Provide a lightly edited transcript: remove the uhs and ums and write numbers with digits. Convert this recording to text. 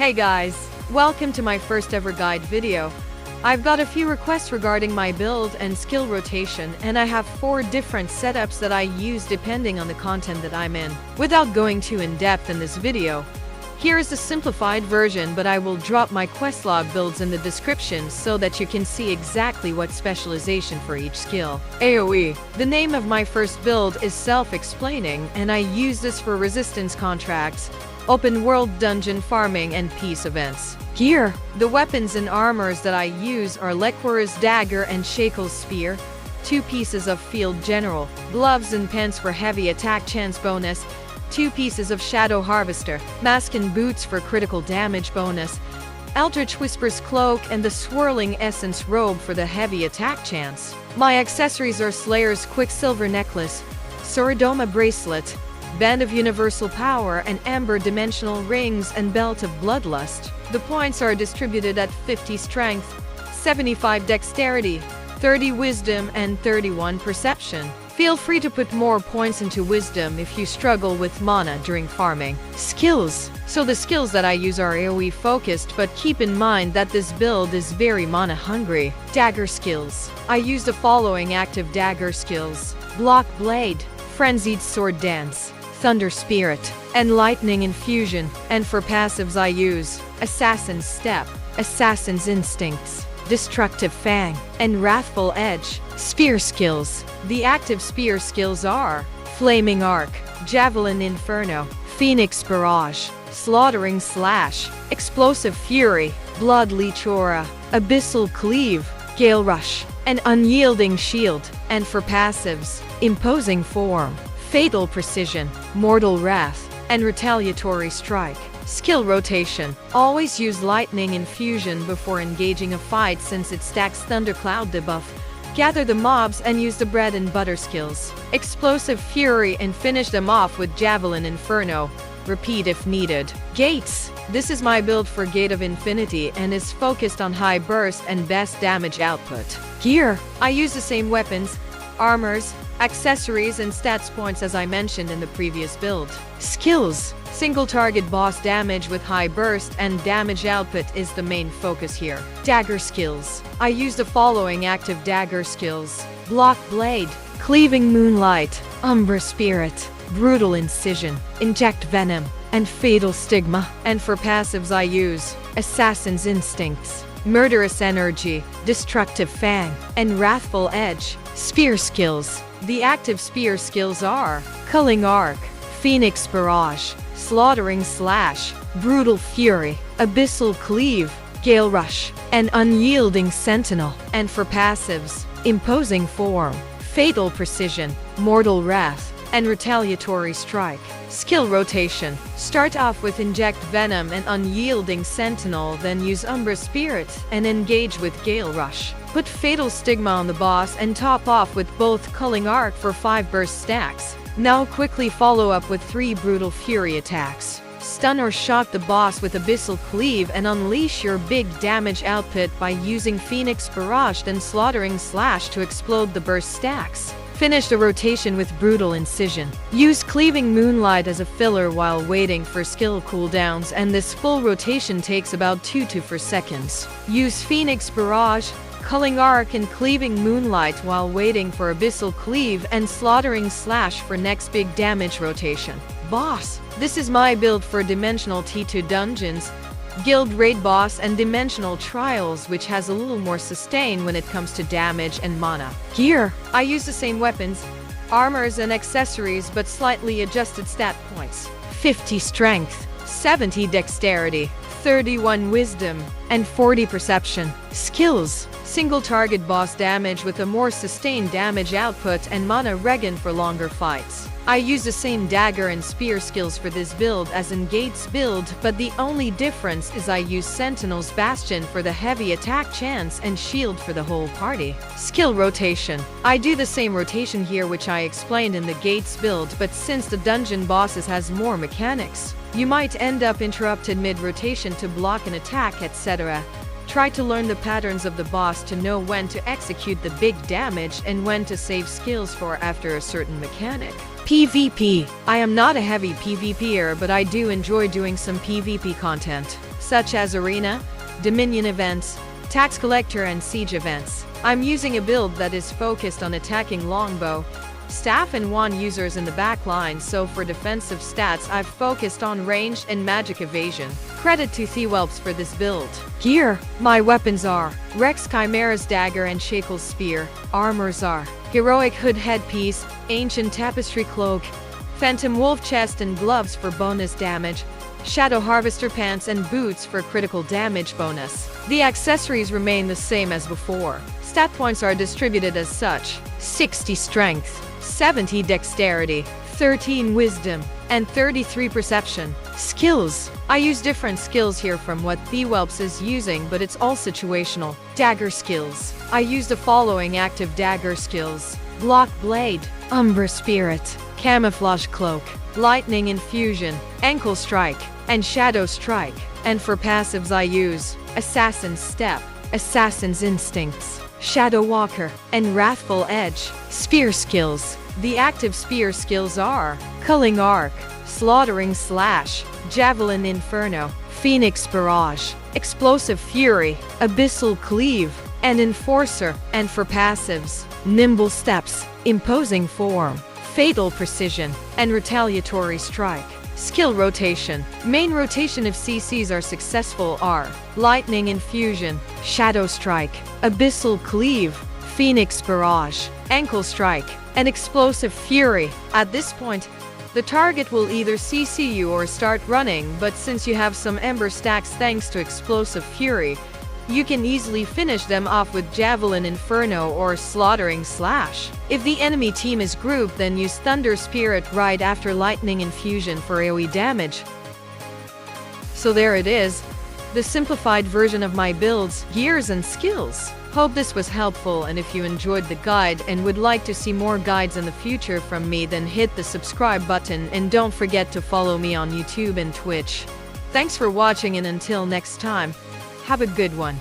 Hey guys, welcome to my first ever guide video. I've got a few requests regarding my build and skill rotation, and I have 4 different setups that I use depending on the content that I'm in. Without going too in-depth in this video, here is the simplified version, but I will drop my quest log builds in the description so that you can see exactly what specialization for each skill. AoE. The name of my first build is self-explaining, and I use this for resistance contracts, open world dungeon farming, and peace events. Gear. The weapons and armors that I use are Lekwar's Dagger and Shakel's Spear, 2 pieces of Field General, gloves and pants for heavy attack chance bonus, 2 pieces of Shadow Harvester, mask and boots for critical damage bonus, Eldritch Whisper's Cloak, and the Swirling Essence Robe for the heavy attack chance. My accessories are Slayer's Quicksilver Necklace, Sorodoma Bracelet, Band of Universal Power, and Amber Dimensional Rings, and Belt of Bloodlust. The points are distributed at 50 Strength, 75 Dexterity, 30 Wisdom, and 31 Perception. Feel free to put more points into Wisdom if you struggle with mana during farming. Skills. So the skills that I use are AoE focused, but keep in mind that this build is very mana hungry. Dagger skills. I use the following active dagger skills: Block Blade, Frenzied Sword Dance, Thunder Spirit, and Lightning Infusion. And for passives I use Assassin's Step, Assassin's Instincts, Destructive Fang, and Wrathful Edge. Spear skills. The active spear skills are Flaming Arc, Javelin Inferno, Phoenix Barrage, Slaughtering Slash, Explosive Fury, Blood Leech Aura, Abyssal Cleave, Gale Rush, and Unyielding Shield. And for passives, Imposing Form, Fatal Precision, Mortal Wrath, and Retaliatory Strike. Skill rotation. Always use Lightning Infusion before engaging a fight since it stacks Thundercloud debuff. Gather the mobs and use the bread and butter skills. Explosive Fury, and finish them off with Javelin Inferno. Repeat if needed. Gates. This is my build for Gate of Infinity and is focused on high burst and best damage output. Gear. I use the same weapons, armors, accessories, and stats points as I mentioned in the previous build. Skills. Single target boss damage with high burst and damage output is the main focus here. Dagger skills. I use the following active dagger skills: Block Blade, Cleaving Moonlight, Umbra Spirit, Brutal Incision, Inject Venom, and Fatal Stigma. And for passives I use Assassin's Instincts, Murderous Energy, Destructive Fang, and Wrathful Edge. Spear skills. The active spear skills are Culling Arc, Phoenix Barrage, Slaughtering Slash, Brutal Fury, Abyssal Cleave, Gale Rush, and Unyielding Sentinel. And for passives, Imposing Form, Fatal Precision, Mortal Wrath, and Retaliatory Strike. Skill rotation. Start off with Inject Venom and Unyielding Sentinel, then use Umbra Spirit and engage with Gale Rush. Put Fatal Stigma on the boss and top off with both Culling Arc for 5 burst stacks. Now quickly follow up with 3 Brutal Fury attacks. Stun or shock the boss with Abyssal Cleave and unleash your big damage output by using Phoenix Barrage and Slaughtering Slash to explode the burst stacks. Finish the rotation with Brutal Incision. Use Cleaving Moonlight as a filler while waiting for skill cooldowns, and this full rotation takes about 2 to 4 seconds. Use Phoenix Barrage, Culling Arc, and Cleaving Moonlight while waiting for Abyssal Cleave and Slaughtering Slash for next big damage rotation. Boss. This is my build for Dimensional T2 dungeons, Guild Raid Boss, and Dimensional Trials, which has a little more sustain when it comes to damage and mana. Gear. I use the same weapons, armors, and accessories, but slightly adjusted stat points. 50 Strength, 70 Dexterity, 31 Wisdom, and 40 Perception. Skills. Single target boss damage with a more sustained damage output and mana regen for longer fights. I use the same dagger and spear skills for this build as in Gates build, but the only difference is I use Sentinel's Bastion for the heavy attack chance and shield for the whole party. Skill rotation. I do the same rotation here which I explained in the Gates build, but since the dungeon bosses has more mechanics, you might end up interrupted mid-rotation to block an attack, etc. Try to learn the patterns of the boss to know when to execute the big damage and when to save skills for after a certain mechanic. PvP. I am not a heavy PvPer, but I do enjoy doing some PvP content. such as Arena, Dominion events, Tax Collector and Siege events. I'm using a build that is focused on attacking longbow, staff and wand users in the back line, so for defensive stats I've focused on ranged and magic evasion. Credit to Thewelps for this build. Gear. My weapons are Rex Chimera's Dagger and Shackle's Spear. Armors are Heroic Hood Headpiece, Ancient Tapestry Cloak, Phantom Wolf Chest and Gloves for bonus damage, Shadow Harvester Pants and Boots for critical damage bonus. The accessories remain the same as before. Stat points are distributed as such: 60 Strength, 70 Dexterity, 13 Wisdom, and 33 Perception. Skills. I use different skills here from what Thewelps is using, but it's all situational. Dagger skills. I use the following active dagger skills: Block Blade, Umbra Spirit, Camouflage Cloak, Lightning Infusion, Ankle Strike, and Shadow Strike. And for passives I use Assassin's Step, Assassin's Instincts, Shadow Walker, and Wrathful Edge. Spear skills. The active spear skills are Culling Arc, Slaughtering Slash, Javelin Inferno, Phoenix Barrage, Explosive Fury, Abyssal Cleave, and Enforcer. And for passives, Nimble Steps, Imposing Form, Fatal Precision, and Retaliatory Strike. Skill rotation. Main rotation if CCs are successful are Lightning Infusion, Shadow Strike, Abyssal Cleave, Phoenix Barrage, Ankle Strike, and Explosive Fury. At this point, the target will either CC you or start running, but since you have some Ember stacks thanks to Explosive Fury, you can easily finish them off with Javelin Inferno or Slaughtering Slash. If the enemy team is grouped, then use Thunder Spirit right after Lightning Infusion for AoE damage. So there it is, the simplified version of my builds, gears and skills. Hope this was helpful, and if you enjoyed the guide and would like to see more guides in the future from me, then hit the subscribe button and don't forget to follow me on YouTube and Twitch. Thanks for watching, and until next time, have a good one.